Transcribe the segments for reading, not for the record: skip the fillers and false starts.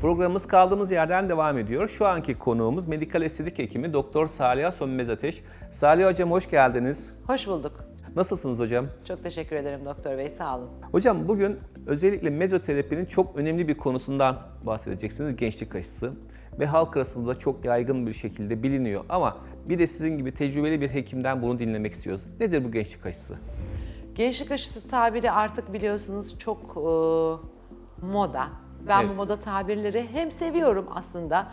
Programımız kaldığımız yerden devam ediyor. Şu anki konuğumuz medikal estetik hekimi Doktor Saliha Sönmez Ateş. Salih Hocam hoş geldiniz. Hoş bulduk. Nasılsınız hocam? Çok teşekkür ederim Doktor Bey, sağ olun. Hocam bugün özellikle mezoterapinin çok önemli bir konusundan bahsedeceksiniz. Gençlik aşısı. Ve halk arasında da çok yaygın bir şekilde biliniyor. Ama bir de sizin gibi tecrübeli bir hekimden bunu dinlemek istiyoruz. Nedir bu gençlik aşısı? Gençlik aşısı tabiri artık biliyorsunuz çok moda. Ben bu moda tabirleri hem seviyorum aslında.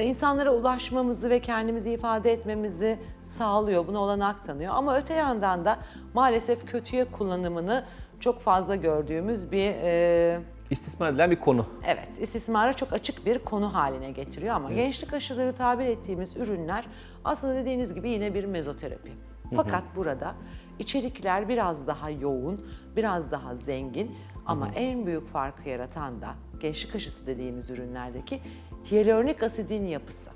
İnsanlara ulaşmamızı ve kendimizi ifade etmemizi sağlıyor, buna olanak tanıyor. Ama öte yandan da maalesef kötüye kullanımını çok fazla gördüğümüz bir... İstismar edilen bir konu. Evet, istismara çok açık bir konu haline getiriyor ama gençlik aşıları tabir ettiğimiz ürünler aslında dediğiniz gibi yine bir mezoterapi. Fakat burada içerikler biraz daha yoğun, biraz daha zengin ama en büyük farkı yaratan da gençlik aşısı dediğimiz ürünlerdeki hyaluronik asidin yapısı.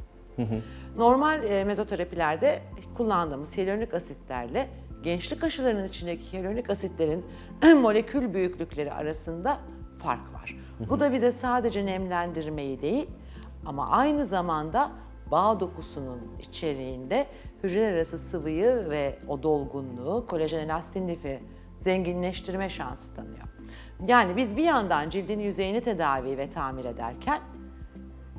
Normal mezoterapilerde kullandığımız hyaluronik asitlerle gençlik aşılarının içindeki hyaluronik asitlerin molekül büyüklükleri arasında fark var. Bu da bize sadece nemlendirmeyi değil ama aynı zamanda bağ dokusunun içeriğinde hücreler arası sıvıyı ve o dolgunluğu, kolajen elastin lifi zenginleştirme şansı tanıyor. Yani biz bir yandan cildin yüzeyini tedavi ve tamir ederken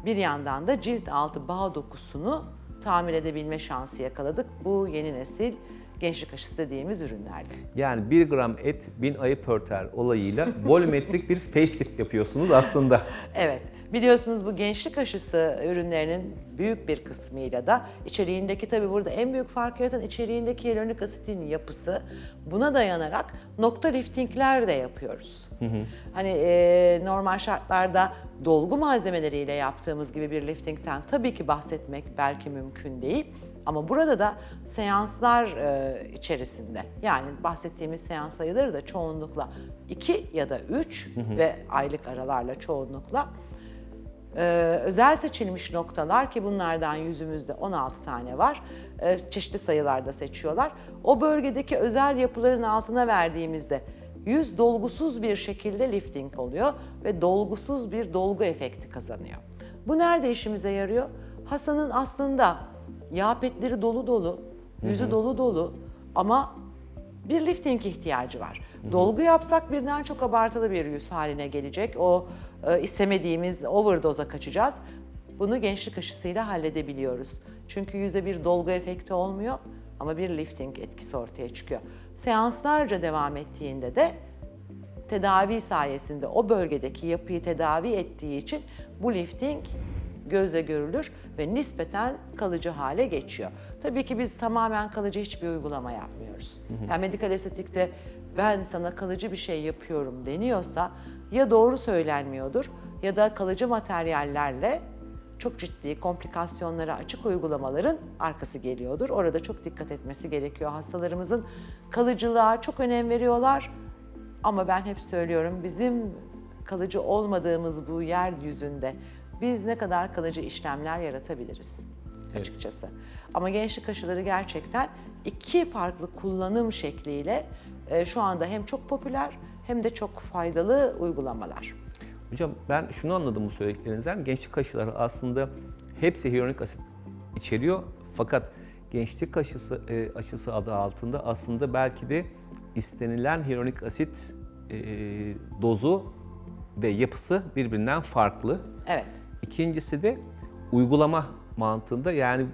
bir yandan da cilt altı bağ dokusunu tamir edebilme şansı yakaladık. Bu yeni nesil gençlik aşısı dediğimiz ürünlerde. Yani 1 gram et 1000 ayı örter olayıyla volümetrik bir facelift yapıyorsunuz aslında. Evet, biliyorsunuz bu gençlik aşısı ürünlerinin büyük bir kısmıyla da içeriğindeki, tabii burada en büyük fark yaratan içeriğindeki hyaluronik asitin yapısı, buna dayanarak nokta liftingler de yapıyoruz. Hani normal şartlarda dolgu malzemeleriyle yaptığımız gibi bir liftingten tabii ki bahsetmek belki mümkün değil. Ama burada da seanslar içerisinde, yani bahsettiğimiz seans sayıları da çoğunlukla 2 ya da 3 ve aylık aralarla çoğunlukla özel seçilmiş noktalar, ki bunlardan yüzümüzde 16 tane var, çeşitli sayılarda seçiyorlar. O bölgedeki özel yapıların altına verdiğimizde yüz dolgusuz bir şekilde lifting oluyor ve dolgusuz bir dolgu efekti kazanıyor. Bu nerede işimize yarıyor? Hastanın aslında yağ petleri dolu dolu, yüzü dolu dolu ama bir lifting ihtiyacı var. Dolgu yapsak birden çok abartılı bir yüz haline gelecek. O istemediğimiz overdose'a kaçacağız. Bunu gençlik aşısıyla halledebiliyoruz. Çünkü yüze bir dolgu efekti olmuyor ama bir lifting etkisi ortaya çıkıyor. Seanslarca devam ettiğinde de tedavi sayesinde o bölgedeki yapıyı tedavi ettiği için bu lifting gözle görülür ve nispeten kalıcı hale geçiyor. Tabii ki biz tamamen kalıcı hiçbir uygulama yapmıyoruz. Yani medikal estetikte ben sana kalıcı bir şey yapıyorum deniyorsa ya doğru söylenmiyordur ya da kalıcı materyallerle çok ciddi komplikasyonlara açık uygulamaların arkası geliyordur. Orada çok dikkat etmesi gerekiyor. Hastalarımızın kalıcılığa çok önem veriyorlar ama ben hep söylüyorum, bizim kalıcı olmadığımız bu yeryüzünde biz ne kadar kalıcı işlemler yaratabiliriz açıkçası. Ama gençlik aşıları gerçekten iki farklı kullanım şekliyle şu anda hem çok popüler hem de çok faydalı uygulamalar. Hocam ben şunu anladım bu söylediklerinizden. Gençlik aşıları aslında hepsi hyaluronik asit içeriyor. Fakat gençlik aşısı adı altında aslında belki de istenilen hyaluronik asit dozu ve yapısı birbirinden farklı. Evet. İkincisi de uygulama mantığında, yani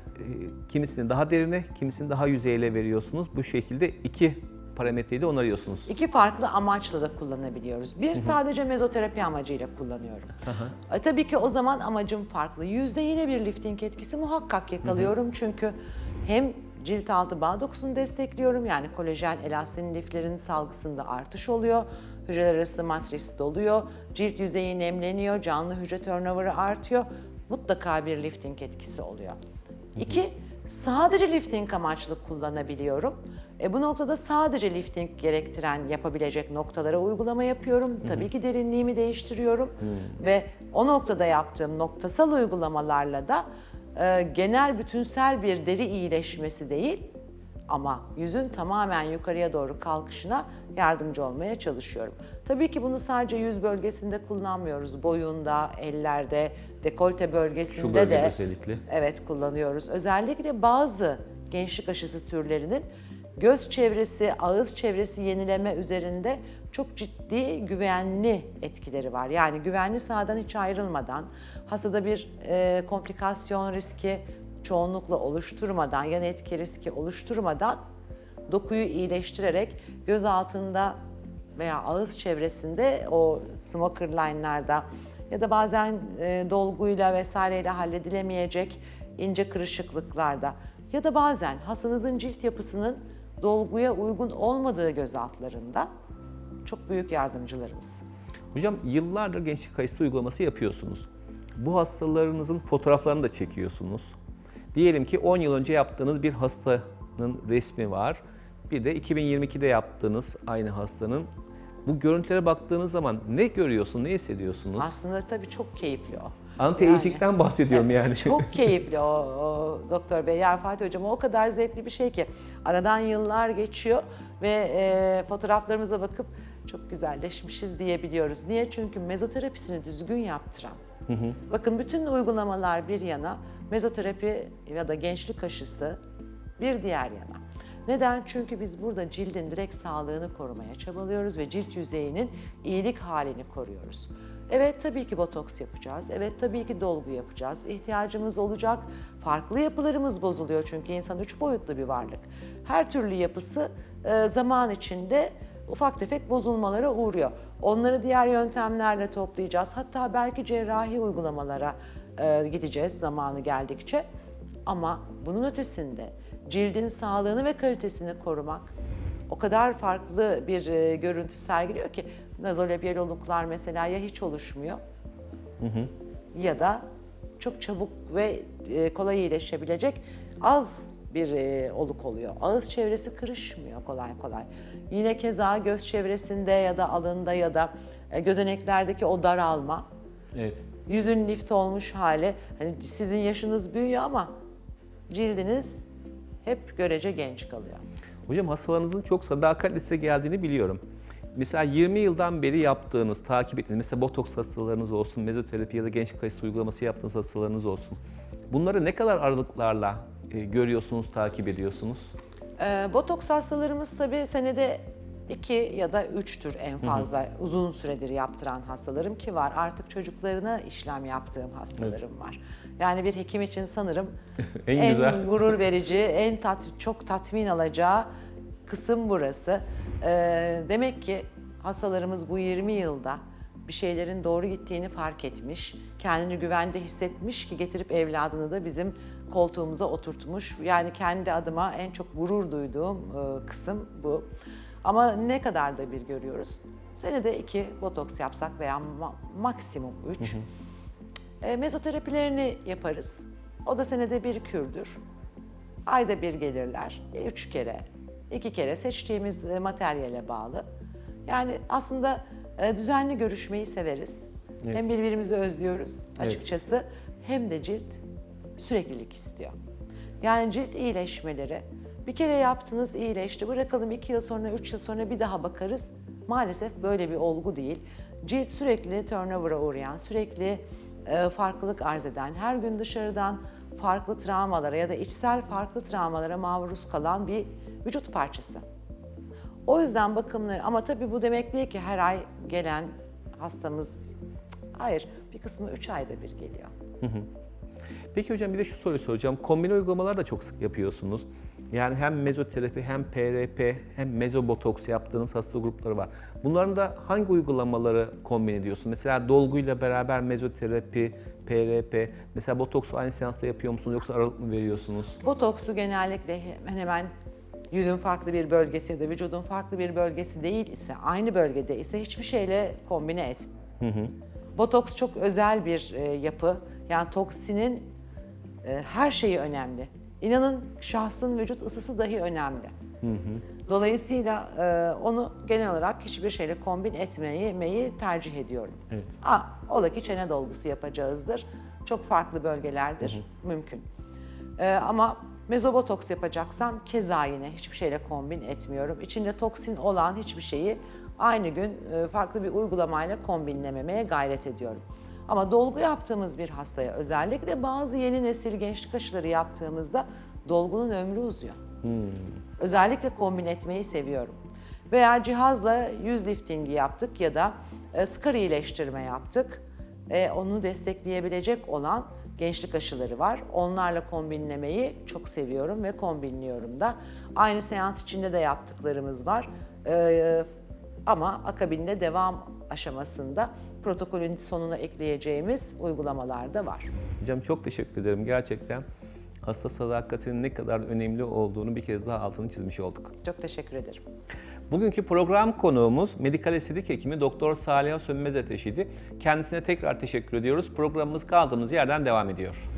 kimisini daha derine, kimisini daha yüzeyle veriyorsunuz. Bu şekilde iki parametreyi de onarıyorsunuz. İki farklı amaçla da kullanabiliyoruz. Bir, sadece mezoterapi amacıyla kullanıyorum. Tabii ki o zaman amacım farklı. Yüzde yine bir lifting etkisi muhakkak yakalıyorum. Çünkü hem cilt altı bağ dokusunu destekliyorum, yani kolajen elastin liflerin salgısında artış oluyor. Hücreler arası matris doluyor, cilt yüzeyi nemleniyor, canlı hücre turnover'ı artıyor. Mutlaka bir lifting etkisi oluyor. İki, sadece lifting amaçlı kullanabiliyorum. Bu noktada sadece lifting gerektiren, yapabilecek noktalara uygulama yapıyorum. Tabii ki derinliğimi değiştiriyorum. Ve o noktada yaptığım noktasal uygulamalarla da genel bütünsel bir deri iyileşmesi değil, ama yüzün tamamen yukarıya doğru kalkışına yardımcı olmaya çalışıyorum. Tabii ki bunu sadece yüz bölgesinde kullanmıyoruz. Boyunda, ellerde, dekolte bölgesinde Şu bölgede de özellikle. evet kullanıyoruz. Özellikle bazı gençlik aşısı türlerinin göz çevresi, ağız çevresi yenileme üzerinde çok ciddi güvenli etkileri var. Yani güvenli sahadan hiç ayrılmadan, hastada bir komplikasyon riski çoğunlukla oluşturmadan, yan etki riski oluşturmadan dokuyu iyileştirerek göz altında veya ağız çevresinde o smoker line'larda ya da bazen dolguyla vesaireyle halledilemeyecek ince kırışıklıklarda ya da bazen hastanızın cilt yapısının dolguya uygun olmadığı göz altlarında çok büyük yardımcılarımız. Hocam yıllardır gençlik kayısı uygulaması yapıyorsunuz. Bu hastalarınızın fotoğraflarını da çekiyorsunuz. Diyelim ki 10 yıl önce yaptığınız bir hastanın resmi var. Bir de 2022'de yaptığınız aynı hastanın. Bu görüntülere baktığınız zaman ne görüyorsunuz, ne hissediyorsunuz? Aslında tabii çok keyifli o. Anti-aging'den bahsediyorum yani. Çok keyifli o doktor bey. Yani Fatih hocam o kadar zevkli bir şey ki. Aradan yıllar geçiyor ve fotoğraflarımıza bakıp çok güzelleşmişiz diyebiliyoruz. Niye? Çünkü mezoterapisini düzgün yaptıran. Bakın bütün uygulamalar bir yana, mezoterapi ya da gençlik aşısı bir diğer yana. Neden? Çünkü biz burada cildin direkt sağlığını korumaya çabalıyoruz ve cilt yüzeyinin iyilik halini koruyoruz. Evet tabii ki botoks yapacağız, evet tabii ki dolgu yapacağız, ihtiyacımız olacak. Farklı yapılarımız bozuluyor çünkü insan 3 boyutlu bir varlık. Her türlü yapısı zaman içinde ufak tefek bozulmalara uğruyor. Onları diğer yöntemlerle toplayacağız. Hatta belki cerrahi uygulamalara gideceğiz zamanı geldikçe. Ama bunun ötesinde cildin sağlığını ve kalitesini korumak o kadar farklı bir görüntü sergiliyor ki nazolabial oluklar mesela ya hiç oluşmuyor ya da çok çabuk ve kolay iyileşebilecek az bir oluk oluyor. Ağız çevresi kırışmıyor kolay kolay. Yine keza göz çevresinde ya da alında ya da gözeneklerdeki o daralma, Evet. yüzün lift olmuş hali, hani sizin yaşınız büyüyor ama cildiniz hep görece genç kalıyor. Hocam hastalarınızın çok sadakatli size geldiğini biliyorum. Mesela 20 yıldan beri yaptığınız, takip ettiğiniz, mesela botoks hastalarınız olsun, mezoterapi ya da gençlik kayısı uygulaması yaptığınız hastalarınız olsun. Bunları ne kadar aralıklarla görüyorsunuz, takip ediyorsunuz? Botoks hastalarımız tabii senede 2 ya da 3'tür en fazla uzun süredir yaptıran hastalarım ki var. Artık çocuklarına işlem yaptığım hastalarım var. Yani bir hekim için sanırım En güzel. gurur verici, çok tatmin alacağı kısım burası. Demek ki hastalarımız bu 20 yılda bir şeylerin doğru gittiğini fark etmiş, kendini güvende hissetmiş ki getirip evladını da bizim koltuğumuza oturtmuş. Yani kendi adıma en çok gurur duyduğum kısım bu. Ama ne kadar da bir görüyoruz? Senede 2 botoks yapsak veya maksimum 3. Mezoterapilerini yaparız. O da senede bir kürdür. Ayda bir gelirler. 3 kere, 2 kere seçtiğimiz materyale bağlı. Yani aslında düzenli görüşmeyi severiz. Evet. Hem birbirimizi özlüyoruz açıkçası hem de cilt süreklilik istiyor. Yani cilt iyileşmeleri, bir kere yaptınız iyileşti, bırakalım 2 yıl sonra, 3 yıl sonra bir daha bakarız. Maalesef böyle bir olgu değil. Cilt sürekli turnover'a uğrayan, sürekli farklılık arz eden, her gün dışarıdan farklı travmalara ya da içsel farklı travmalara maruz kalan bir vücut parçası. O yüzden bakımları, ama tabii bu demek değil ki her ay gelen hastamız, hayır, bir kısmı 3 ayda bir geliyor. Peki hocam bir de şu soruyu soracağım. Kombine uygulamalar da çok sık yapıyorsunuz. Yani hem mezoterapi hem PRP hem mezobotoks yaptığınız hasta grupları var. Bunların da hangi uygulamaları kombine ediyorsun? Mesela dolguyla beraber mezoterapi, PRP, mesela botoksu aynı seansta yapıyor musunuz yoksa aralık mı veriyorsunuz? Botoksu genellikle hemen yüzün farklı bir bölgesi ya da vücudun farklı bir bölgesi değil ise, aynı bölgede ise hiçbir şeyle kombine et. Botoks çok özel bir yapı. Yani toksinin her şeyi önemli. İnanın şahsın vücut ısısı dahi önemli. Dolayısıyla onu genel olarak hiçbir şeyle kombin etmeyi tercih ediyorum. Evet. Ola ki çene dolgusu yapacağızdır. Çok farklı bölgelerdir, mümkün. Ama mezobotoks yapacaksam keza yine hiçbir şeyle kombin etmiyorum. İçinde toksin olan hiçbir şeyi aynı gün farklı bir uygulamayla kombinlememeye gayret ediyorum. Ama dolgu yaptığımız bir hastaya, özellikle bazı yeni nesil gençlik aşıları yaptığımızda dolgunun ömrü uzuyor. Özellikle kombin etmeyi seviyorum. Veya cihazla yüz liftingi yaptık ya da skar iyileştirme yaptık. Onu destekleyebilecek olan gençlik aşıları var. Onlarla kombinlemeyi çok seviyorum ve kombinliyorum da. Aynı seans içinde de yaptıklarımız var. Ama akabinde devam aşamasında protokolün sonuna ekleyeceğimiz uygulamalar da var. Hocam çok teşekkür ederim. Gerçekten hasta sadakatinin ne kadar önemli olduğunu bir kez daha altını çizmiş olduk. Çok teşekkür ederim. Bugünkü program konuğumuz medikal estetik hekimi Doktor Saliha Sönmez Ateş idi. Kendisine tekrar teşekkür ediyoruz. Programımız kaldığımız yerden devam ediyor.